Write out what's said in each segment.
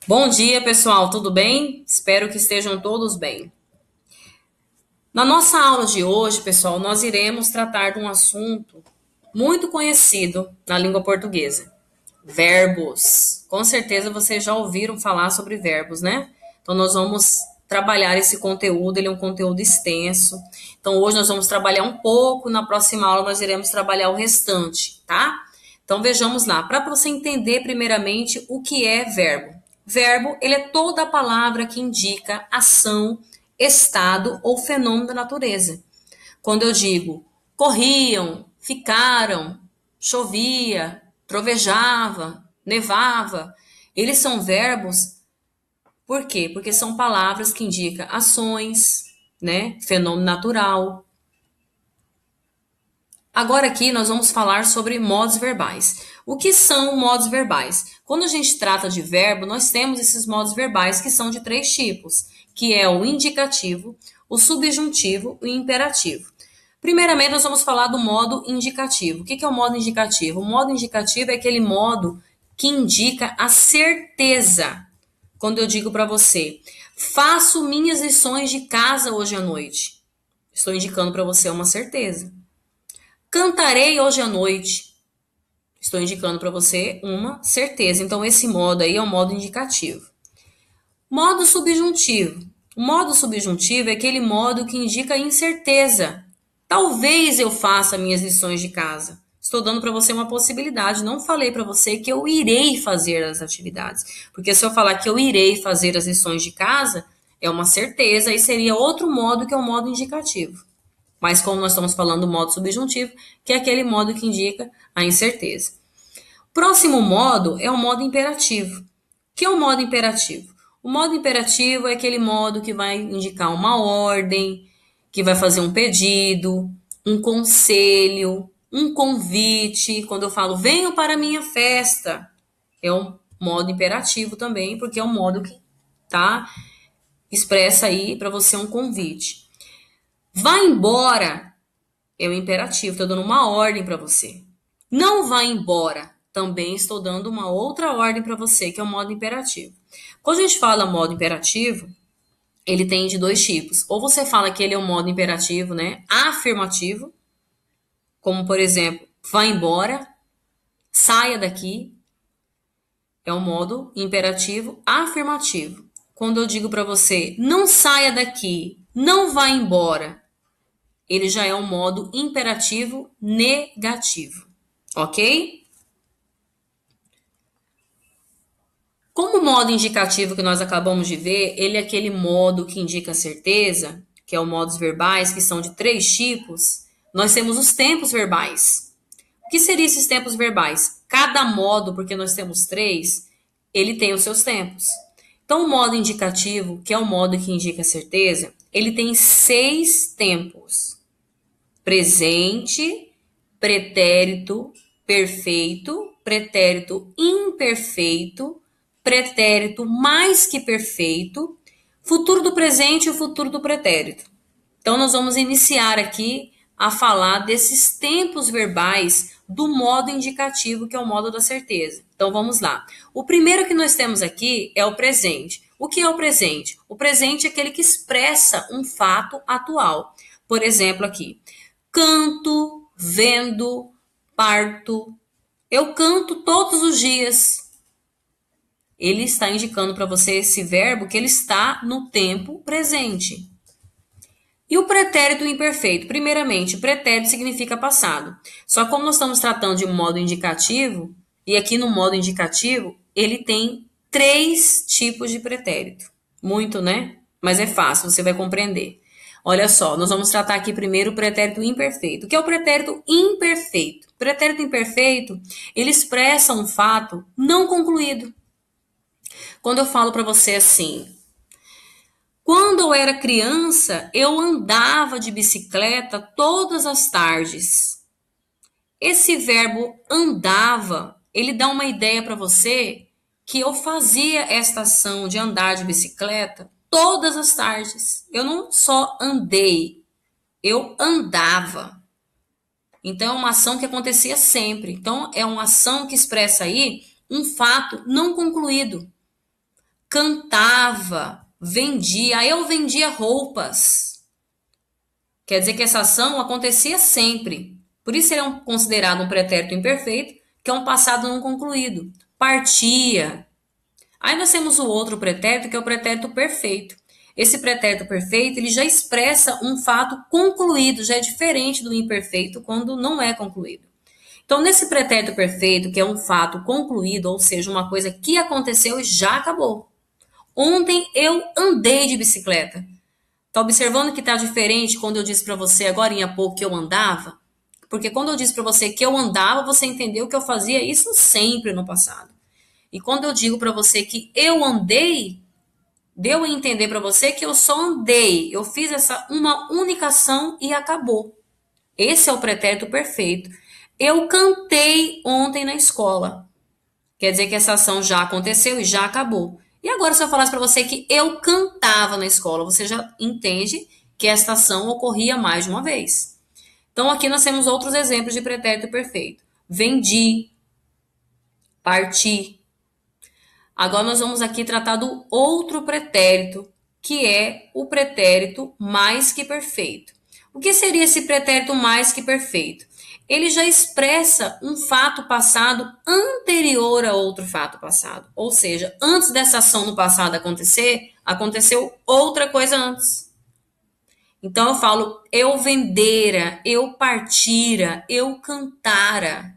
Bom dia, pessoal, tudo bem? Espero que estejam todos bem. Na nossa aula de hoje, pessoal, nós iremos tratar de um assunto muito conhecido na língua portuguesa: verbos. Com certeza vocês já ouviram falar sobre verbos, né? Então, nós vamos trabalhar esse conteúdo, ele é um conteúdo extenso. Então, hoje nós vamos trabalhar um pouco, na próxima aula nós iremos trabalhar o restante, tá? Então, vejamos lá. Para você entender, primeiramente, o que é verbo. Verbo, ele é toda a palavra que indica ação, estado ou fenômeno da natureza. Quando eu digo corriam, ficaram, chovia, trovejava, nevava, eles são verbos. Por quê? Porque são palavras que indicam ações, né? Fenômeno natural. Agora aqui nós vamos falar sobre modos verbais. O que são modos verbais? Quando a gente trata de verbo, nós temos esses modos verbais que são de três tipos, que é o indicativo, o subjuntivo e o imperativo. Primeiramente, nós vamos falar do modo indicativo. O que é o modo indicativo? O modo indicativo é aquele modo que indica a certeza. Quando eu digo para você, faço minhas lições de casa hoje à noite. Estou indicando para você uma certeza. Cantarei hoje à noite. Estou indicando para você uma certeza. Então, esse modo aí é o modo indicativo. Modo subjuntivo. O modo subjuntivo é aquele modo que indica incerteza. Talvez eu faça minhas lições de casa. Estou dando para você uma possibilidade. Não falei para você que eu irei fazer as atividades. Porque se eu falar que eu irei fazer as lições de casa, é uma certeza e seria outro modo que é o modo indicativo. Mas como nós estamos falando do modo subjuntivo, que é aquele modo que indica a incerteza. Próximo modo é o modo imperativo. O que é o modo imperativo? O modo imperativo é aquele modo que vai indicar uma ordem, que vai fazer um pedido, um conselho, um convite. Quando eu falo, venham para a minha festa, é um modo imperativo também, porque é um modo que tá expressa aí para você um convite. Vá embora é o imperativo, estou dando uma ordem para você. Não vá embora, também estou dando uma outra ordem para você, que é o modo imperativo. Quando a gente fala modo imperativo, ele tem de dois tipos. Ou você fala que ele é um modo imperativo, né, afirmativo, como por exemplo, vá embora, saia daqui, é um modo imperativo afirmativo. Quando eu digo para você, não saia daqui, não vá embora, ele já é um modo imperativo negativo, ok? Como o modo indicativo que nós acabamos de ver, ele é aquele modo que indica certeza, que é o modos verbais, que são de três tipos. Nós temos os tempos verbais. O que seriam esses tempos verbais? Cada modo, porque nós temos três, ele tem os seus tempos. Então, o modo indicativo, que é o modo que indica certeza, ele tem seis tempos: presente, pretérito perfeito, pretérito imperfeito, pretérito mais que perfeito, futuro do presente e o futuro do pretérito. Então, nós vamos iniciar aqui a falar desses tempos verbais do modo indicativo, que é o modo da certeza. Então, vamos lá. O primeiro que nós temos aqui é o presente. O que é o presente? O presente é aquele que expressa um fato atual. Por exemplo, aqui, canto, vendo, parto. Eu canto todos os dias. Ele está indicando para você esse verbo que ele está no tempo presente. E o pretérito imperfeito? Primeiramente, pretérito significa passado. Só que como nós estamos tratando de um modo indicativo, e aqui no modo indicativo, ele tem três tipos de pretérito. Muito, né? Mas é fácil, você vai compreender. Olha só, nós vamos tratar aqui primeiro o pretérito imperfeito. O que é o pretérito imperfeito? O pretérito imperfeito, ele expressa um fato não concluído. Quando eu falo para você assim, quando eu era criança, eu andava de bicicleta todas as tardes. Esse verbo andava, ele dá uma ideia para você que eu fazia esta ação de andar de bicicleta todas as tardes. Eu não só andei, eu andava. Então é uma ação que acontecia sempre. Então é uma ação que expressa aí um fato não concluído. cantava, vendia. Eu vendia roupas. Quer dizer que essa ação acontecia sempre. Por isso ele é considerado um pretérito imperfeito, que é um passado não concluído. Partia. Aí nós temos o outro pretérito, que é o pretérito perfeito. Esse pretérito perfeito, ele já expressa um fato concluído, já é diferente do imperfeito quando não é concluído. Então, nesse pretérito perfeito, que é um fato concluído, ou seja, uma coisa que aconteceu e já acabou. Ontem eu andei de bicicleta. Tá observando que tá diferente quando eu disse para você agora há pouco que eu andava? Porque quando eu disse para você que eu andava, você entendeu que eu fazia isso sempre no passado. E quando eu digo para você que eu andei, deu a entender para você que eu só andei. Eu fiz uma única ação e acabou. Esse é o pretérito perfeito. Eu cantei ontem na escola. Quer dizer que essa ação já aconteceu e já acabou. E agora, se eu falasse para você que eu cantava na escola, você já entende que esta ação ocorria mais de uma vez. Então, aqui nós temos outros exemplos de pretérito perfeito. Vendi, parti. Agora, nós vamos aqui tratar do outro pretérito, que é o pretérito mais que perfeito. O que seria esse pretérito mais que perfeito? Ele já expressa um fato passado anterior a outro fato passado. Ou seja, antes dessa ação no passado acontecer, aconteceu outra coisa antes. Então eu falo, eu vendera, eu partira, eu cantara.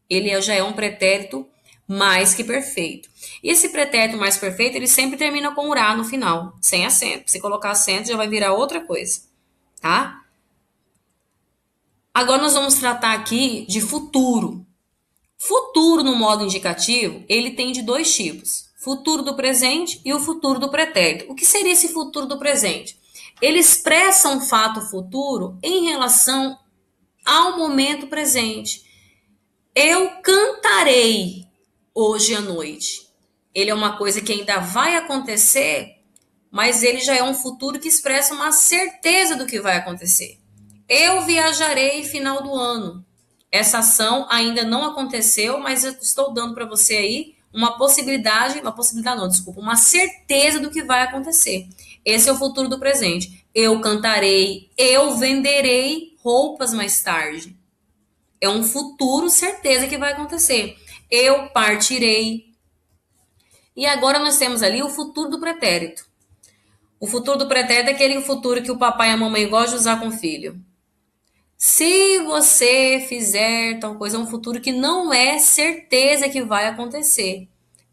Ele já é um pretérito mais que perfeito. E esse pretérito mais perfeito, ele sempre termina com urá no final, sem acento. Se colocar acento, já vai virar outra coisa, tá? Agora nós vamos tratar aqui de futuro. Futuro no modo indicativo, ele tem de dois tipos. Futuro do presente e o futuro do pretérito. O que seria esse futuro do presente? Ele expressa um fato futuro em relação ao momento presente. Eu cantarei hoje à noite. Ele é uma coisa que ainda vai acontecer, mas ele já é um futuro que expressa uma certeza do que vai acontecer. Eu viajarei final do ano. Essa ação ainda não aconteceu, mas eu estou dando para você aí uma certeza do que vai acontecer. Esse é o futuro do presente. Eu cantarei, eu venderei roupas mais tarde. É um futuro certeza que vai acontecer. Eu partirei. E agora nós temos ali o futuro do pretérito. O futuro do pretérito é aquele futuro que o papai e a mamãe gostam de usar com o filho. Se você fizer tal coisa, é um futuro que não é certeza que vai acontecer.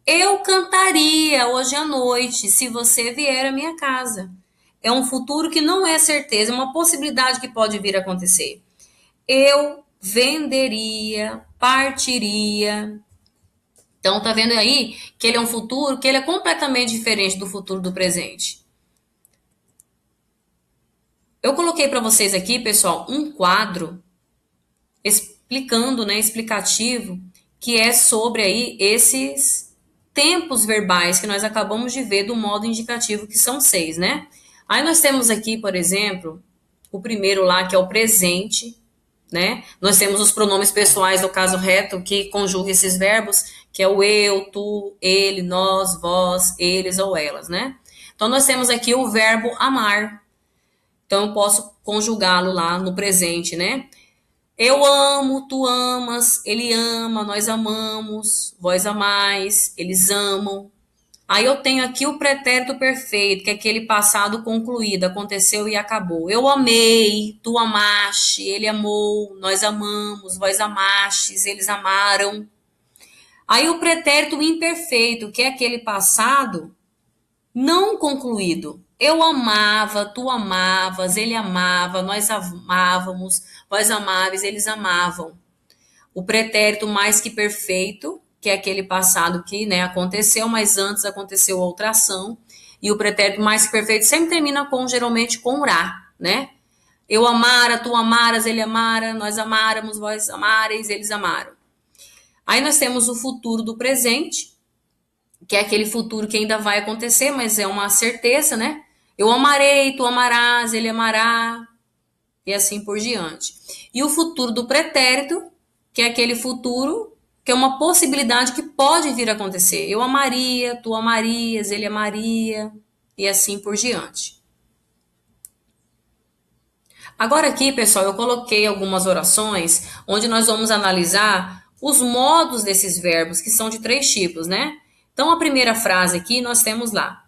Eu cantaria hoje à noite se você vier à minha casa. É um futuro que não é certeza, é uma possibilidade que pode vir a acontecer. Eu venderia, partiria. Então, tá vendo aí que ele é um futuro que ele é completamente diferente do futuro do presente. Eu coloquei para vocês aqui, pessoal, um quadro explicando, explicativo, que é sobre aí esses tempos verbais que nós acabamos de ver do modo indicativo, que são 6, né? Aí nós temos aqui, por exemplo, o primeiro lá, que é o presente, né? Nós temos os pronomes pessoais do caso reto, que conjuga esses verbos, que é o eu, tu, ele, nós, vós, eles ou elas, né? Então nós temos aqui o verbo amar. Então, eu posso conjugá-lo lá no presente, né? Eu amo, tu amas, ele ama, nós amamos, vós amais, eles amam. Aí eu tenho aqui o pretérito perfeito, que é aquele passado concluído, aconteceu e acabou. Eu amei, tu amaste, ele amou, nós amamos, vós amastes, eles amaram. Aí o pretérito imperfeito, que é aquele passado não concluído. Eu amava, tu amavas, ele amava, nós amávamos, vós amáveis, eles amavam. O pretérito mais que perfeito, que é aquele passado que aconteceu, mas antes aconteceu outra ação. E o pretérito mais que perfeito sempre termina geralmente com urá, né? Eu amara, tu amaras, ele amara, nós amáramos, vós amareis, eles amaram. Aí nós temos o futuro do presente, que é aquele futuro que ainda vai acontecer, mas é uma certeza, né? Eu amarei, tu amarás, ele amará, e assim por diante. E o futuro do pretérito, que é aquele futuro que é uma possibilidade que pode vir a acontecer. Eu amaria, tu amarias, ele amaria, e assim por diante. Agora aqui, pessoal, eu coloquei algumas orações onde nós vamos analisar os modos desses verbos, que são de 3 tipos, né? Então, a primeira frase aqui, nós temos lá.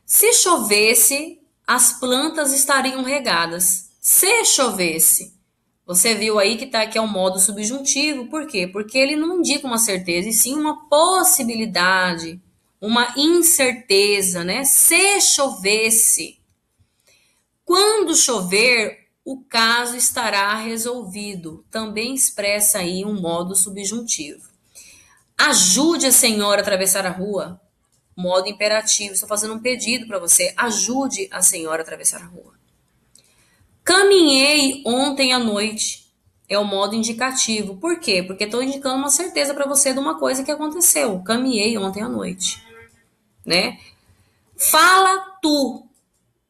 Se chovesse, as plantas estariam regadas. Se chovesse. Você viu aí que tá aqui é um modo subjuntivo. Por quê? Porque ele não indica uma certeza, e sim uma possibilidade, uma incerteza, né? Se chovesse. Quando chover, o caso estará resolvido. Também expressa aí um modo subjuntivo. Ajude a senhora a atravessar a rua. Modo imperativo. Estou fazendo um pedido para você. Ajude a senhora a atravessar a rua. Caminhei ontem à noite. É o modo indicativo. Por quê? Porque estou indicando uma certeza para você de uma coisa que aconteceu. Caminhei ontem à noite. Né? Fala tu.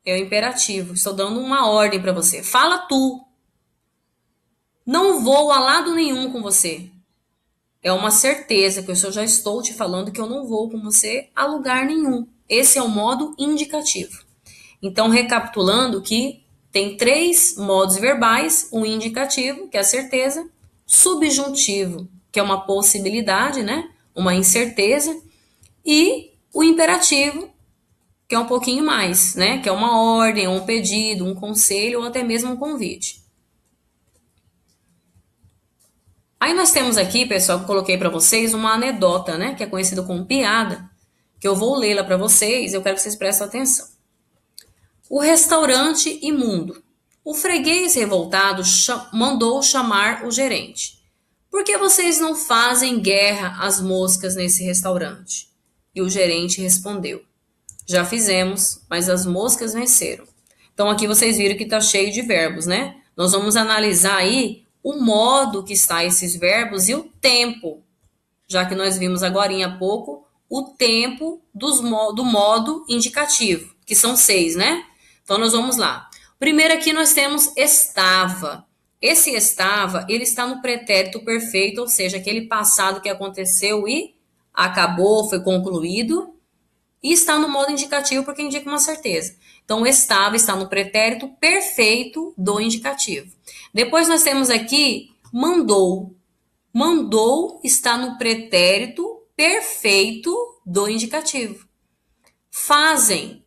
É o imperativo. Estou dando uma ordem para você. Fala tu. Não vou a lado nenhum com você. É uma certeza que eu já estou te falando que eu não vou com você a lugar nenhum. Esse é o modo indicativo. Então, recapitulando que tem 3 modos verbais, o indicativo, que é a certeza, subjuntivo, que é uma possibilidade, né? Uma incerteza, e o imperativo, que é um pouquinho mais, né? Que é uma ordem, um pedido, um conselho ou até mesmo um convite. Aí nós temos aqui, pessoal, que eu coloquei para vocês uma anedota, né? Que é conhecida como piada, que eu vou lê-la para vocês, eu quero que vocês prestem atenção. O restaurante imundo. O freguês revoltado mandou chamar o gerente. Por que vocês não fazem guerra às moscas nesse restaurante? E o gerente respondeu. Já fizemos, mas as moscas venceram. Então aqui vocês viram que está cheio de verbos, né? Nós vamos analisar aí o modo que está esses verbos e o tempo. Já que nós vimos agora há pouco o tempo do modo indicativo, que são 6, né? Então nós vamos lá. Primeiro aqui nós temos estava. Esse estava, ele está no pretérito perfeito, ou seja, aquele passado que aconteceu e acabou, foi concluído. E está no modo indicativo porque indica uma certeza. Então, estava está no pretérito perfeito do indicativo. Depois nós temos aqui mandou. Mandou está no pretérito perfeito do indicativo. Fazem,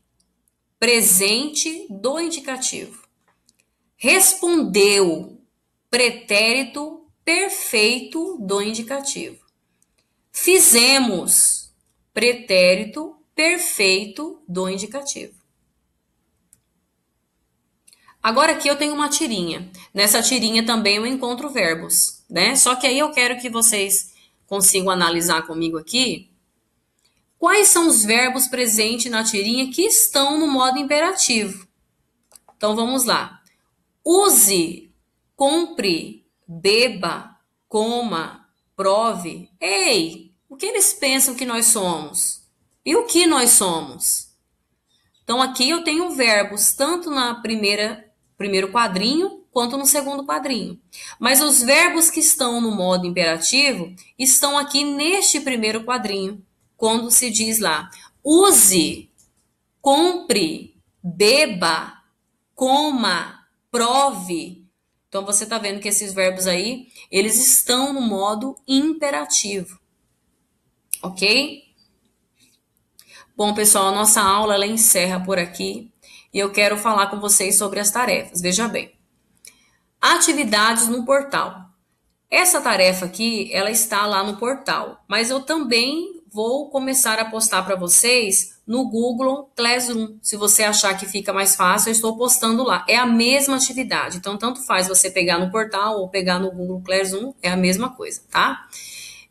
presente do indicativo. Respondeu, pretérito perfeito do indicativo. Fizemos, pretérito perfeito do indicativo. Agora aqui eu tenho uma tirinha. Nessa tirinha também eu encontro verbos, né? Só que aí eu quero que vocês consigam analisar comigo aqui quais são os verbos presentes na tirinha que estão no modo imperativo. Então vamos lá. Use, compre, beba, coma, prove. Ei, o que eles pensam que nós somos? E o que nós somos? Então aqui eu tenho verbos tanto na primeiro quadrinho quanto no segundo quadrinho. Mas os verbos que estão no modo imperativo estão aqui neste primeiro quadrinho, quando se diz lá: use, compre, beba, coma, prove. Então você está vendo que esses verbos aí, eles estão no modo imperativo. Ok? Bom, pessoal, a nossa aula ela encerra por aqui e eu quero falar com vocês sobre as tarefas. Veja bem. Atividades no portal. Essa tarefa aqui, ela está lá no portal, mas eu também vou começar a postar para vocês no Google Classroom. Se você achar que fica mais fácil, eu estou postando lá. É a mesma atividade, então tanto faz você pegar no portal ou pegar no Google Classroom, é a mesma coisa, tá?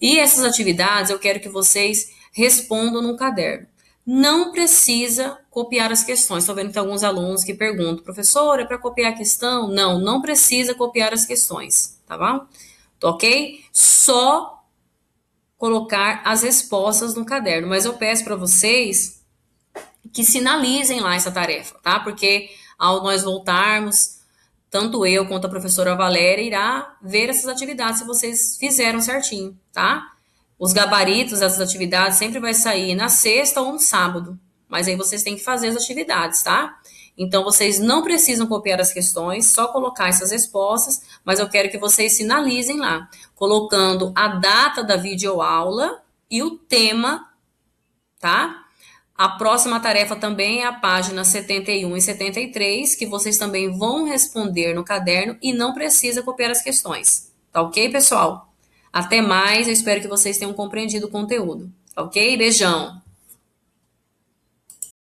E essas atividades eu quero que vocês respondam no caderno. Não precisa copiar as questões. Estou vendo que tem alguns alunos que perguntam, professora, é para copiar a questão? Não, não precisa copiar as questões, tá bom? Ok? Só colocar as respostas no caderno. Mas eu peço para vocês que sinalizem lá essa tarefa, tá? Porque ao nós voltarmos, tanto eu quanto a professora Valéria irá ver essas atividades se vocês fizeram certinho, tá? Os gabaritos das atividades sempre vai sair na sexta ou no sábado. Mas aí vocês têm que fazer as atividades, tá? Então, vocês não precisam copiar as questões, só colocar essas respostas, mas eu quero que vocês sinalizem lá, colocando a data da videoaula e o tema, tá? A próxima tarefa também é a página 71 e 73, que vocês também vão responder no caderno e não precisa copiar as questões. Tá ok, pessoal? Até mais, eu espero que vocês tenham compreendido o conteúdo. Tá ok? Beijão!